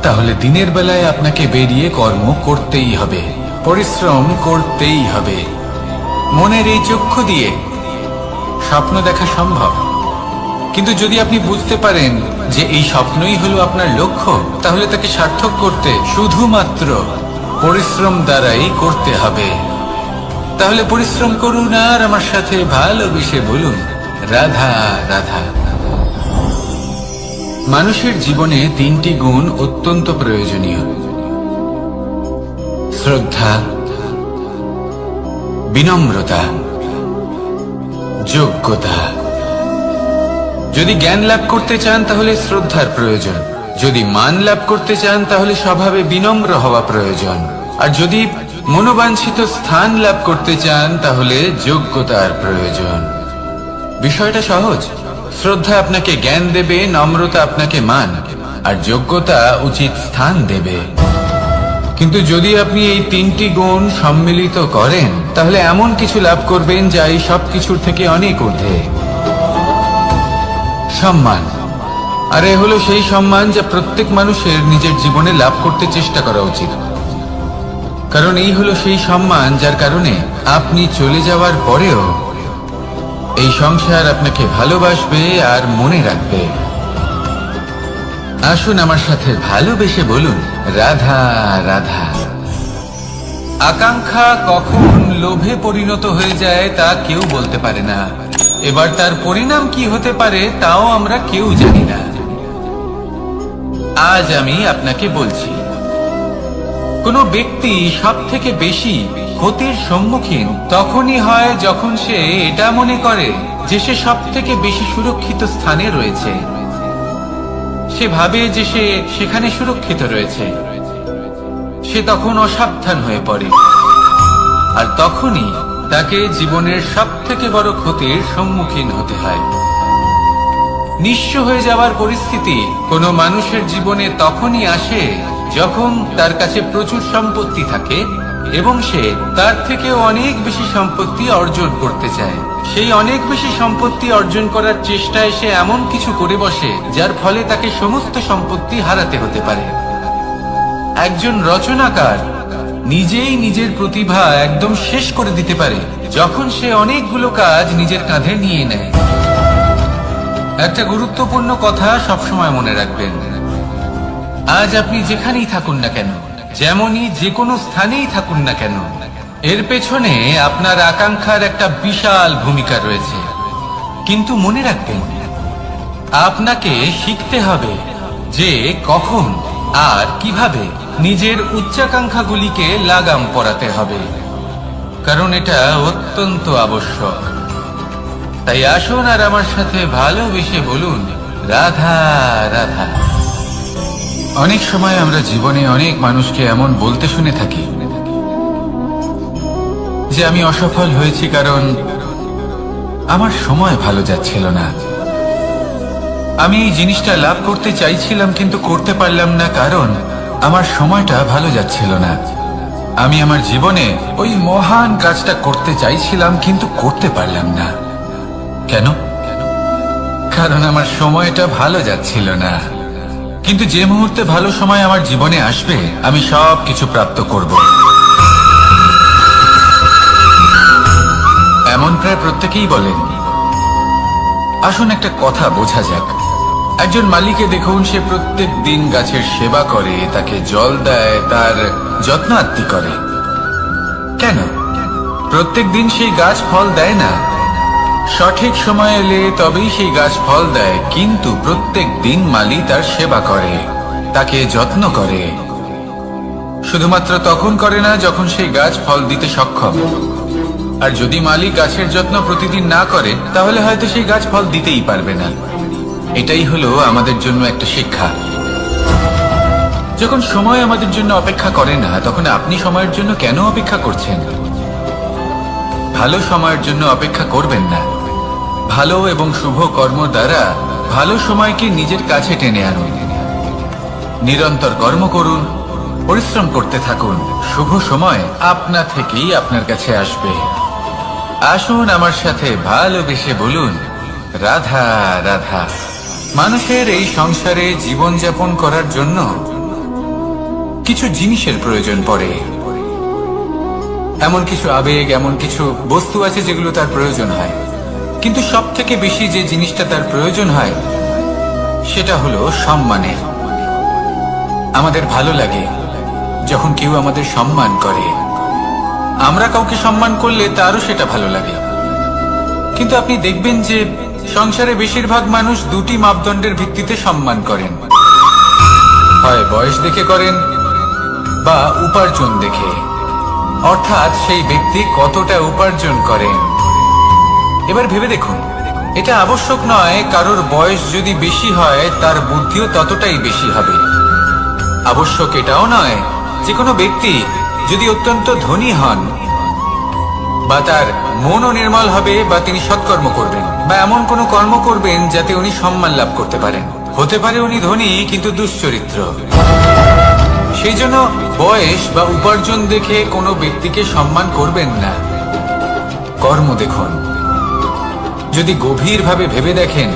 তাহলে দিনের বেলায় আপনাকে বেরিয়ে কর্ম করতেই হবে, পরিশ্রম করতেই হবে। মনের এই চক্ষু দিয়ে স্বপ্ন দেখা সম্ভব, কিন্তু যদি আপনি বুঝতে পারেন যে এই স্বপ্নই হলো আপনার লক্ষ্য, তাহলে তাকে সার্থক করতে শুধুমাত্র পরিশ্রম দ্বারাই করতে হবে। তাহলে পরিশ্রম করুন আর আমার সাথে ভালোবেসে বলুন, রাধা রাধা। মানুষের জীবনে 3টি গুণ অত্যন্ত প্রয়োজনীয়: শ্রদ্ধা, বিনম্রতা, যোগ্যতা। যদি জ্ঞান লাভ করতে চান তাহলে শ্রদ্ধার প্রয়োজন, যদি মান লাভ করতে চান তাহলে স্বভাবে বিনম্র হওয়া প্রয়োজন, আর যদি মনোবাঞ্ছিত স্থান লাভ করতে চান তাহলে যোগ্যতার প্রয়োজন। বিষয়টা সহজ। শ্রদ্ধা আপনাকে জ্ঞান দেবে, নম্রতা আপনাকে মান, আর যোগ্যতা উচিত স্থান দেবে। কিন্তু যদি আপনি এই 3টি গুণ সম্মিলিত করেন তাহলে এমন কিছু লাভ করবেন যা এই সব কিছুর থেকে অনেক ঊর্ধ্বে। সম্মান। আর এ হলো সেই সম্মান যা প্রত্যেক মানুষের নিজের জীবনে লাভ করতে চেষ্টা করা উচিত, কারণ এই হলো সেই সম্মান যার কারণে আপনি চলে যাওয়ার পরেও এই সংসার আপনাকে ভালোবাসবে আর মনে রাখবে। আসুন আমার সাথে ভালোবেসে বলুন, রাধা রাধা। আকাঙ্ক্ষা কখন লোভে পরিণত হয়ে যায় তা কেউ বলতে পারে না। এবার তার পরিণাম কি হতে পারে তাও আমরা কেউ জানি না। আজ আমি আপনাকে বলছি, কোনো ব্যক্তি সব থেকে বেশি ক্ষতির সম্মুখীন তখনই হয় যখন সে এটা মনে করে যে সে সব থেকে বেশি সুরক্ষিত স্থানে রয়েছে। সে ভাবে যে সে সেখানে সুরক্ষিত রয়েছে। সে তখন অসাবধান হয়ে পড়ে, আর তখনই তাকে জীবনের সব থেকে বড় ক্ষতির সম্মুখীন হতে হয়। নিঃস্ব হয়ে যাওয়ার পরিস্থিতি কোনো মানুষের জীবনে তখনই আসে যখন তার কাছে প্রচুর সম্পত্তি থাকে এবং সে তার থেকে অনেক বেশি সম্পত্তি অর্জন করতে চায়। সেই অনেক বেশি সম্পত্তি অর্জন করার চেষ্টায় সে এমন কিছু করে বসে যার ফলে তাকে সমস্ত সম্পত্তি হারাতে হতে পারে। একজন রচনাকার নিজেই নিজের প্রতিভা একদম শেষ করে দিতে পারে যখন সে অনেকগুলো কাজ নিজের কাঁধে নিয়ে নেয়। একটা গুরুত্বপূর্ণ কথা সবসময় মনে রাখবেন, আজ আপনি যেখানেই থাকুন না কেন, যেমনই যে কোনো স্থানেই থাকুন না কেন, এর পেছনে আপনার আকাঙ্ক্ষার একটা বিশাল ভূমিকা রয়েছে। কিন্তু মনে রাখবেন, আপনাকে শিখতে হবে যে কখন আর কিভাবে নিজের উচ্চাকাঙ্ক্ষাগুলিকে লাগাম পরাতে হবে, কারণ এটা অত্যন্ত আবশ্যক। তাই আসুন আর আমার সাথে ভালোবেসে বলুন, রাধা রাধা। অনেক সময় আমরা জীবনে অনেক মানুষকে এমন বলতে শুনে থাকি যে আমি অসফল হয়েছি কারণ আমার সময় ভালো যাচ্ছিল না। আমি এই জিনিসটা লাভ করতে চাইছিলাম কিন্তু করতে পারলাম না কারণ আমার সময়টা ভালো যাচ্ছিল না। আমি আমার জীবনে ওই মহান কাজটা করতে চাইছিলাম কিন্তু করতে পারলাম না। কেন? কারণ আমার সময়টা ভালো যাচ্ছিল না। কিন্তু যে মুহূর্তে ভালো সময় আমার জীবনে আসবে আমি সব কিছু প্রাপ্ত করব। এমন প্রায় প্রত্যেকেই বলেন। আসুন একটা কথা বোঝা যাক। একজন মালিকে দেখুন, সে প্রত্যেক দিন গাছের সেবা করে, তাকে জল দেয়, তার যত্ন আত্তি করে। কেন? প্রত্যেক দিন সেই গাছ ফল দেয় না। সঠিক সময় এলে তবেই সেই গাছ ফল দেয়, কিন্তু প্রত্যেক দিন মালি তার সেবা করে, তাকে যত্ন করে। শুধুমাত্র তখন করে না যখন সেই গাছ ফল দিতে সক্ষম। আর যদি মালি গাছের যত্ন প্রতিদিন না করে তাহলে হয়তো সেই গাছ ফল দিতেই পারবে না। এটাই হলো আমাদের জন্য একটা শিক্ষা। যখন সময় আমাদের জন্য অপেক্ষা করে না তখন আপনি সময়ের জন্য কেন অপেক্ষা করছেন? ভালো সময়ের জন্য অপেক্ষা করবেন না। ভালো এবং শুভ কর্ম দ্বারা ভালো সময়কে নিজের কাছে টেনে আনুন। নিরন্তর কর্ম করুন, পরিশ্রম করতে থাকুন। শুভ সময় আপনা থেকেই আপনার কাছে আসবে। আসুন আমার সাথে ভালোবেসে বলুন, রাধা রাধা। মানুষের এই সংসারে জীবনযাপন করার জন্য কিছু জিনিসের প্রয়োজন পড়ে। এমন কিছু আবেগ, এমন কিছু বস্তু আছে যেগুলো তার প্রয়োজন হয়। কিন্তু সব থেকে বেশি যে জিনিসটা তার প্রয়োজন হয় সেটা হলো সম্মানের। আমাদের ভালো লাগে যখন কেউ আমাদের সম্মান করে। আমরা কাউকে সম্মান করলে তারও সেটা ভালো লাগে। কিন্তু আপনি দেখবেন যে সংসারে বেশিরভাগ মানুষ দুটি মাপদণ্ডের ভিত্তিতে সম্মান করেন, হয় বয়স দেখে করেন বা উপার্জন দেখে, অর্থাৎ সেই ব্যক্তি কতটা উপার্জন করেন। এবার ভেবে দেখুন, এটা আবশ্যক নয় কারোর বয়স যদি বেশি হয় তার বুদ্ধিও ততটাই বেশি হবে। আবশ্যক এটাও নয় যে কোনো ব্যক্তি যদি অত্যন্ত ধনী হন বা তার মনও নির্মল হবে বা তিনি সৎকর্ম করবেন বা এমন কোনো কর্ম করবেন যাতে উনি সম্মান লাভ করতে পারেন। হতে পারে উনি ধনী কিন্তু দুশ্চরিত্র। সেই জন্য বয়স বা উপার্জন দেখে কোনো ব্যক্তিকে সম্মান করবেন না, কর্ম দেখুন। যদি গভীরভাবে ভেবে দেখেন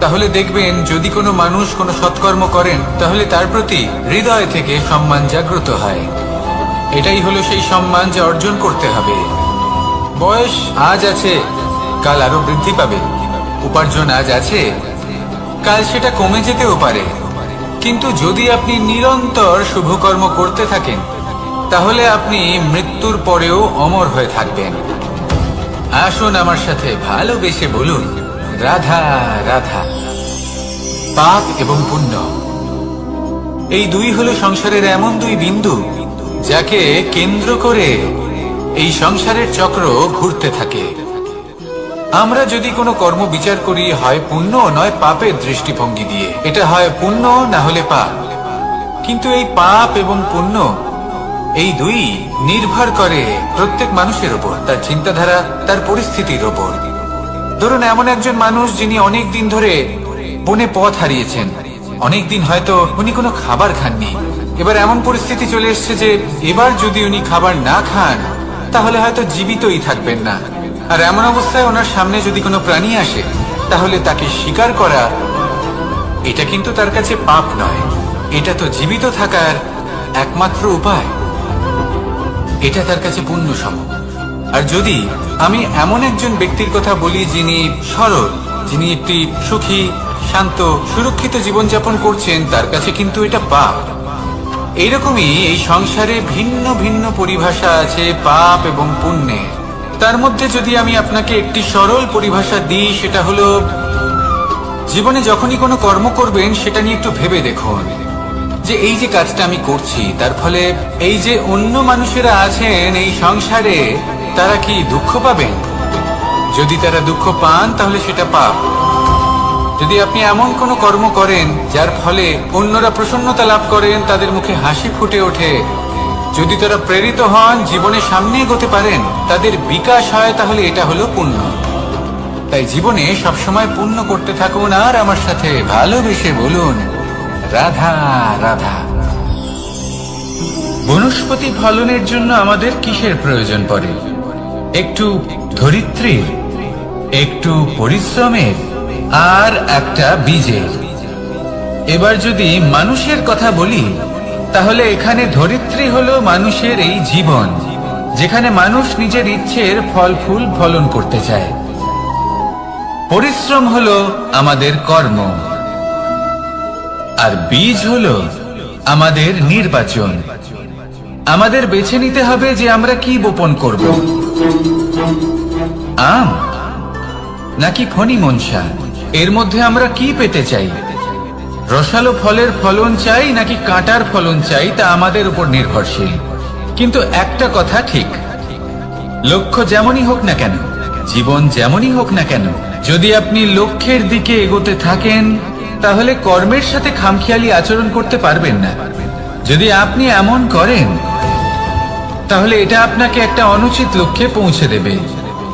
তাহলে দেখবেন যদি কোনো মানুষ কোনো সৎকর্ম করেন তাহলে তার প্রতি হৃদয় থেকে সম্মান জাগ্রত হয়। এটাই হলো সেই সম্মান যা অর্জন করতে হবে। বয়স আজ আছে, কাল আরো বৃদ্ধি পাবে। উপার্জন আজ আছে, কাল সেটা কমে যেতেও পারে। কিন্তু যদি আপনি নিরন্তর শুভকর্ম করতে থাকেন তাহলে আপনি মৃত্যুর পরেও অমর হয়ে থাকবেন। আসুন আমার সাথে ভালোবেসে বলুন, রাধা রাধা। পাপ এবং পুণ্য, এই দুই হলো সংসারের এমন দুই বিন্দু যাকে কেন্দ্র করে এই সংসারের চক্র ঘুরতে থাকে। আমরা যদি কোনো কর্ম বিচার করি হয় পুণ্য নয় পাপের দৃষ্টিভঙ্গি দিয়ে, এটা হয় পুণ্য না হলে পাপ। কিন্তু এই পাপ এবং পুণ্য এই দুই নির্ভর করে প্রত্যেক মানুষের উপর, তার চিন্তাধারা, তার পরিস্থিতির উপর। ধরুন এমন একজন মানুষ যিনি অনেক দিন ধরে বনে পথ হারিয়েছেন, অনেক দিন হয়তো উনি কোনো খাবার খাননি। এবার এমন পরিস্থিতি চলে এসছে যে এবার যদি উনি খাবার না খান তাহলে হয়তো জীবিতই থাকবেন না। আর এমন অবস্থায় ওনার সামনে যদি কোনো প্রাণী আসে তাহলে তাকে শিকার করা, এটা কিন্তু তার কাছে পাপ নয়, এটা তো জীবিত থাকার একমাত্র উপায়। এটা তার কাছে পুণ্য সম। আর যদি আমি এমন একজন ব্যক্তির কথা বলি যিনি সরল, যিনি একটি সুখী, শান্ত, সুরক্ষিত জীবনযাপন করছেন, তার কাছে কিন্তু এটা পাপ। এইরকমই এই সংসারে ভিন্ন ভিন্ন পরিভাষা আছে পাপ এবং পুণ্যের। তার মধ্যে যদি আমি আপনাকে একটি সরল পরিভাষা দিই, সেটা হলো জীবনে যখনই কোনো কর্ম করবেন সেটা নিয়ে একটু ভেবে দেখুন যে এই যে কাজটা আমি করছি তার ফলে এই যে অন্য মানুষেরা আছেন এই সংসারে তারা কি দুঃখ পাবেন? যদি তারা দুঃখ পান তাহলে সেটা পাপ। যদি আপনি এমন কোনো কর্ম করেন যার ফলে অন্যরা প্রসন্নতা লাভ করেন, তাদের মুখে হাসি ফুটে ওঠে, যদি তারা প্রেরিত হন, জীবনে সামনে এগোতে পারেন, তাদের বিকাশ হয়, তাহলে এটা হলো পুণ্য। তাই জীবনে সবসময় পুণ্য করতে থাকুন আর আমার সাথে ভালোবেসে বলুন, রাধা রাধা। বনস্পতি ফলনের জন্য আমাদের কিসের প্রয়োজন পড়ে? একটু ধরিত্রীর, একটু পরিশ্রমের আর একটা বীজের। এবার যদি মানুষের কথা বলি তাহলে এখানে ধরিত্রী হলো মানুষের এই জীবন, যেখানে মানুষ নিজের ইচ্ছের ফল ফুল ফলন করতে চায়। পরিশ্রম হলো আমাদের কর্ম, আর বীজ হলো আমাদের নির্বাচন। আমাদের বেছে নিতে হবে যে আমরা কি বপন করব, আম নাকি ফণি মনসা। এর মধ্যে আমরা কি পেতে চাই? রসালো ফলের ফলন চাই নাকি কাঁটার ফলন চাই, তা আমাদের উপর নির্ভরশীল। কিন্তু একটা কথা ঠিক, লক্ষ্য যেমনই হোক না কেন, জীবন যেমনই হোক না কেন, যদি আপনি লক্ষ্যের দিকে এগোতে থাকেন তাহলে কর্মের সাথে খামখেয়ালি আচরণ করতে পারবেন না। যদি আপনি এমন করেন তাহলে এটা আপনাকে একটা অনুচিত লক্ষ্যে পৌঁছে দেবে,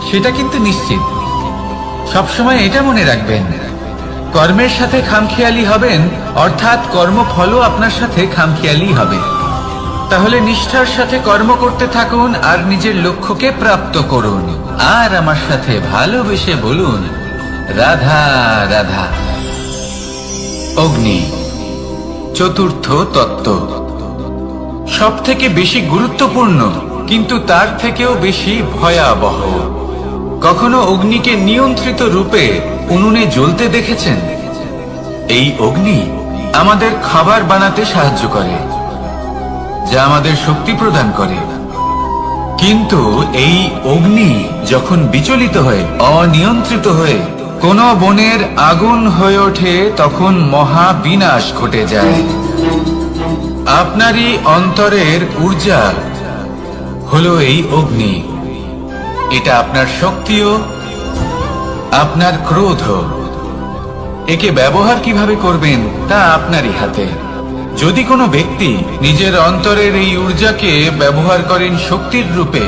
সেটা কিন্তু নিশ্চিত। সবসময় এটা মনে রাখবেন, কর্মের সাথে খামখেয়ালি হবেন অর্থাৎ কর্মফলও আপনার সাথে খামখেয়ালি হবে। তাহলে নিষ্ঠার সাথে কর্ম করতে থাকুন আর নিজের লক্ষ্যকে প্রাপ্ত করুন। আর আমার সাথে ভালোবেসে বলুন, রাধা রাধা। অগ্নি, চতুর্থ তত্ত্ব, সব থেকে বেশি গুরুত্বপূর্ণ কিন্তু তার থেকেও বেশি ভয়াবহ। কখনো অগ্নিকে নিয়ন্ত্রিত রূপে উনুনে জ্বলতে দেখেছেন? এই অগ্নি আমাদের খাবার বানাতে সাহায্য করে, যা আমাদের শক্তি প্রদান করে। কিন্তু এই অগ্নি যখন বিচলিত হয়ে, অনিয়ন্ত্রিত হয়ে কোন বনের আগুন হয়ে ওঠে, তখন মহা বিনাশ ঘটে যায়। আপনারই অন্তরের ঊর্জা হলো এই অগ্নি। এটা আপনার শক্তিও, আপনার ক্রোধ। একে ব্যবহার কিভাবে করবেন তা আপনারই হাতে। যদি কোনো ব্যক্তি নিজের অন্তরের এই ঊর্জাকে ব্যবহার করেন শক্তির রূপে,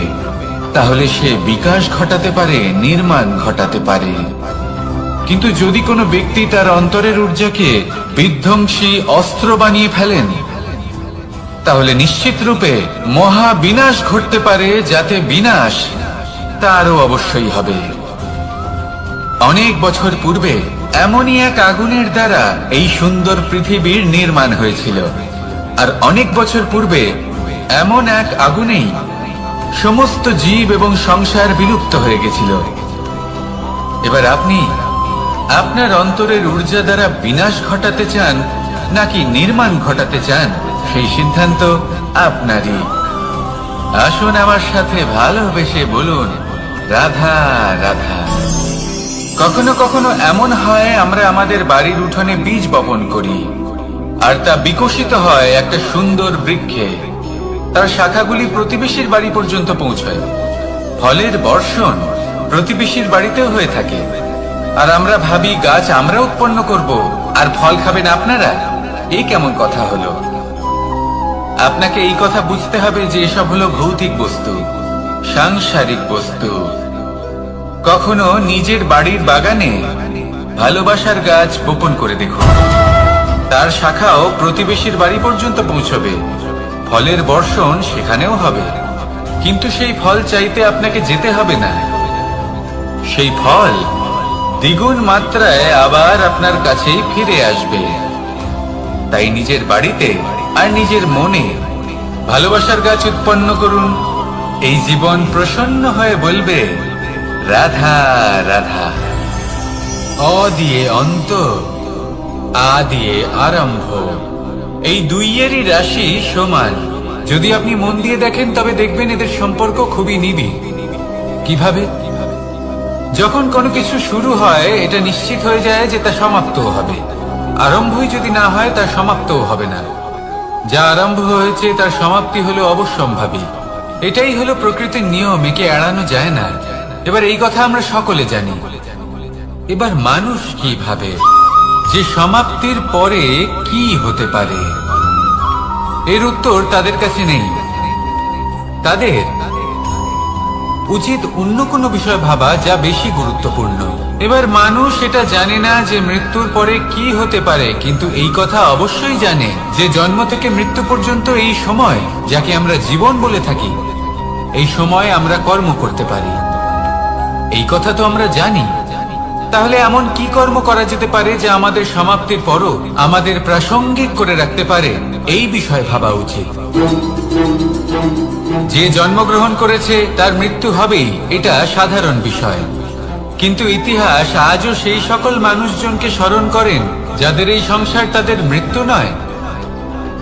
তাহলে সে বিকাশ ঘটাতে পারে, নির্মাণ ঘটাতে পারে। কিন্তু যদি কোনো ব্যক্তি তার অন্তরের ঊর্জাকে বিধ্বংসী অস্ত্র বানিয়ে ফেলেন, তাহলে নিশ্চিত রূপে মহা বিনাশ ঘটতে পারে, যাতে বিনাশ তারও অবশ্যই হবে। অনেক বছর পূর্বে এমনই এক আগুনের দ্বারা এই সুন্দর পৃথিবীর নির্মাণ হয়েছিল। আর অনেক বছর পূর্বে এমন এক আগুনেই সমস্ত জীব এবং সংসার বিলুপ্ত হয়ে গেছিল। এবার আপনি আপনার অন্তরের ঊর্জা দ্বারা বিনাশ ঘটাতে চান নাকি নির্মাণ ঘটাতে চান, সেই সিদ্ধান্ত আপনারই। আসুন আমার সাথে ভালোবেসে বলুন, রাধা রাধা। কখনো কখনো এমন হয়, আমরা আমাদের বাড়ির উঠোনে বীজ বপন করি, আর তা বিকশিত হয় একটা সুন্দর বৃক্ষে। তার শাখাগুলি প্রতিবেশীর বাড়ি পর্যন্ত পৌঁছায়। ফলের বর্ষণ প্রতিবেশীর বাড়িতেও হয়ে থাকে। আর আমরা ভাবি গাছ আমরা উৎপন্ন করব, আর ফল খাবেন আপনারা। এই কেমন কথা হলো? আপনাকে এই কথা বুঝতে হবে যে এসব হলো ভৌতিক বস্তু, সাংসারিক বস্তু। কখনো নিজের বাড়ির বাগানে ভালোবাসার গাছ বপন করে দেখুন। তার শাখাও প্রতিবেশীর বাড়ি পর্যন্ত পৌঁছবে, ফলের বর্ষণ সেখানেও হবে। কিন্তু সেই ফল চাইতে আপনাকে যেতে হবে না, সেই ফল দ্বিগুণ মাত্রায় আবার আপনার কাছেই ফিরে আসবে। তাই নিজের বাড়িতে আর নিজের মনে ভালোবাসার গাছ উৎপন্ন করুন। এই জীবন প্রসন্ন হয়ে বলবে, রাধা রাধা। অ দিয়ে অন্ত, আ দিয়ে আরম্ভ। এই দুইয়েরই রাশি সমান। যদি আপনি মন দিয়ে দেখেন তবে দেখবেন এদের সম্পর্ক খুবই নিবিড়। কিভাবে? যখন কোনো কিছু শুরু হয়, এটা নিশ্চিত হয়ে যায় যে তা সমাপ্তও হবে। আরম্ভই যদি না হয়, তার সমাপ্তও হবে না। যা আরম্ভ হয়েছে তার সমাপ্তি হলো অবশ্যম্ভাবী। এটাই হলো প্রকৃতির নিয়ম, একে এড়ানো যায় না। এবার এই কথা আমরা সকলে জানি। এবার মানুষ কি ভাবে যে সমাপ্তির পরে কি হতে পারে, এর উত্তর তাদের কাছে নেই। তাদের উচিত অন্য কোনো বিষয় ভাবা যা বেশি গুরুত্বপূর্ণ। এবার মানুষ এটা জানে না যে মৃত্যুর পরে কি হতে পারে, কিন্তু এই কথা অবশ্যই জানে যে জন্ম থেকে মৃত্যু পর্যন্ত এই সময়, যাকে আমরা জীবন বলে থাকি, এই সময় আমরা কর্ম করতে পারি। এই কথা তো আমরা জানি। তাহলে এমন কি কর্ম করা যেতে পারে যা আমাদের সমাপ্তির পরও আমাদের প্রাসঙ্গিক করে রাখতে পারে, এই বিষয়ে ভাবা উচিত। যে জন্মগ্রহণ করেছে তার মৃত্যু হবেই, এটা সাধারণ বিষয়। কিন্তু ইতিহাস আজও সেই সকল মানুষজনকে স্মরণ করেন যাদের এই সংসার তাদের মৃত্যু নয়,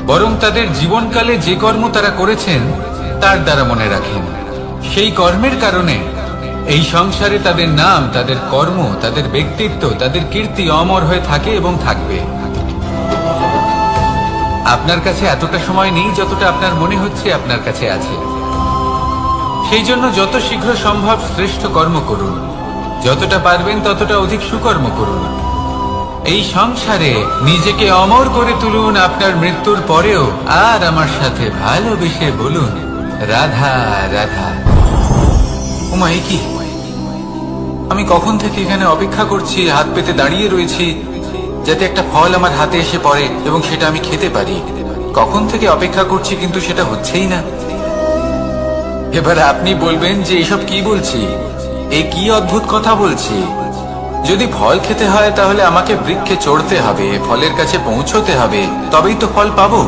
বরং তাদের জীবনকালে যে কর্ম তারা করেছেন তার দ্বারা মনে রাখেন। সেই কর্মের কারণে এই সংসারে তাদের নাম, তাদের কর্ম, তাদের ব্যক্তিত্ব, তাদের কীর্তি অমর হয়ে থাকে এবং থাকবে। আপনার কাছে এতটা সময় নেই যতটা আপনার মনে হচ্ছে আপনার কাছে আছে। সেই জন্য যত শীঘ্র সম্ভব শ্রেষ্ঠ কর্ম করুন, যতটা পারবেন ততটা অধিক সুকর্ম করুন। এই সংসারে নিজেকে অমর করে তুলুন আপনার মৃত্যুর পরেও। আর আমার সাথে ভালোবেসে বলুন, রাধা রাধা। ওমা, এ কি? আমি কখন থেকে এখানে অপেক্ষা করছি, হাত পেতে দাঁড়িয়ে রয়েছি যাতে একটা ফল আমার হাতে এসে পড়ে এবং সেটা আমি খেতে পারি। কখন থেকে অপেক্ষা করছি, কিন্তু সেটা হচ্ছেই না। এবার আপনি বলবেন যে এসব কি বলছি, এ কি অদ্ভুত কথা বলছি। যদি ফল খেতে হয় তাহলে আমাকে বৃক্ষে চড়তে হবে, ফলের কাছে পৌঁছতে হবে, তবেই তো ফল পাবো।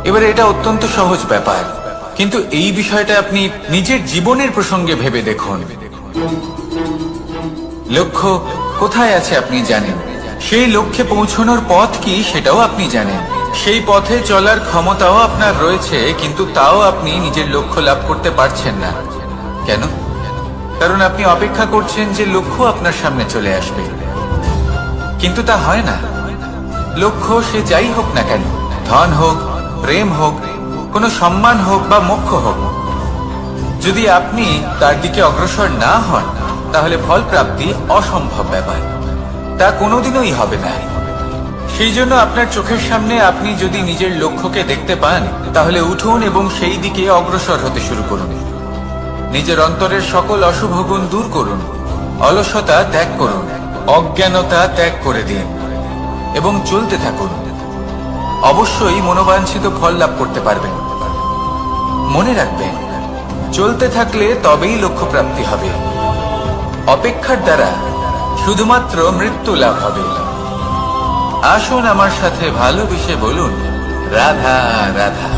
এবার এটা অত্যন্ত সহজ ব্যাপার, কিন্তু এই বিষয়টা আপনি নিজের জীবনের প্রসঙ্গে ভেবে দেখুন। লক্ষ্য কোথায় আছে আপনি জানেন, সেই লক্ষ্যে পৌঁছানোর পথ কি সেটাও আপনি জানেন, সেই পথে চলার ক্ষমতাও আপনার রয়েছে, কিন্তু তাও আপনি নিজের লক্ষ্য লাভ করতে পারছেন না। কেন? কারণ আপনি অপেক্ষা করছেন যে লক্ষ্য আপনার সামনে চলে আসবে, কিন্তু তা হয় না। লক্ষ্য সে যাই হোক না কেন, ধন হোক, প্রেম হোক, কোনো সম্মান হোক বা মোক্ষ হোক, যদি আপনি তার দিকে অগ্রসর না হন তাহলে ফল প্রাপ্তি অসম্ভব ব্যাপার, তা কোনোদিনই হবে না। সেই জন্য আপনার চোখের সামনে আপনি যদি নিজের লক্ষ্যকে দেখতে পান তাহলে উঠুন এবং সেই দিকে অগ্রসর হতে শুরু করুন। নিজের অন্তরের সকল অশুভ গুণ দূর করুন, অলসতা ত্যাগ করুন, অজ্ঞানতা ত্যাগ করে দিন এবং চলতে থাকুন। অবশ্যই মনোবাঞ্ছিত ফল লাভ করতে পারবেন। মনে রাখবেন, চলতে থাকলে তবেই লক্ষ্য প্রাপ্তি হবে। অপেক্ষার দ্বারা শুধুমাত্র মৃত্যু লাভ হবে। আসুন আমার সাথে ভালোবেসে বলুন, রাধা রাধা।